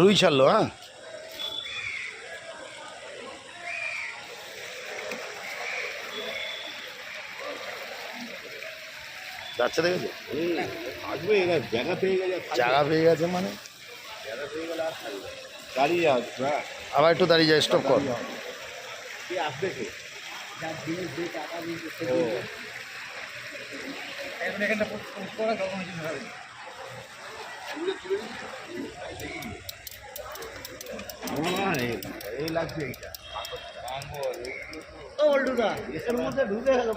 রুই ছাড়লো, হ্যাঁ। যাচ্ছে দেখেছো, আসবে এরা জায়গা পেয়ে গেলে জায়গা পেয়ে গেছে মানে জায়গা পেয়ে গেলে আর থাকবে দাঁড়িয়ে আসবে। আবার একটু দাঁড়িয়ে যায়, স্টপ কর। কে আসবে কে? এই লাগছে এইটা এর মধ্যে ঢুকে গেল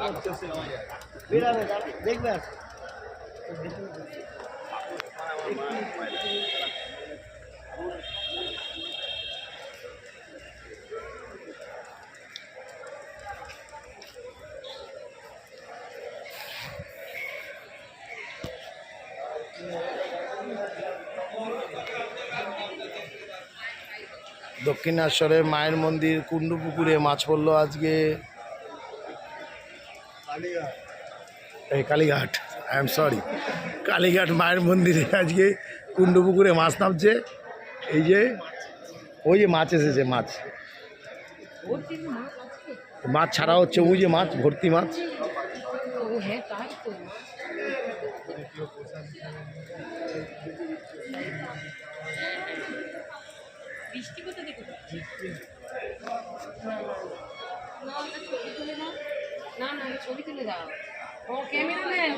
বেরাবে দেখবে দক্ষিণেশ্বরের মায়ের মন্দির কুণ্ডুপুকুরে মাছ পড়লো আজকে। এই Kalighat, I am sorry, Kalighat মায়ের মন্দিরে আজকে কুণ্ডুপুকুরে মাছ নামছে। এই যে ওই যে মাছ এসেছে, মাছ মাছ ছাড়া হচ্ছে, ওই যে মাছ ভর্তি মাছ। বৃষ্টি কোথা থেকে? না ছবি তুলে দাও, না ছবি তুলে দাও। ও ক্যামেরাম্যান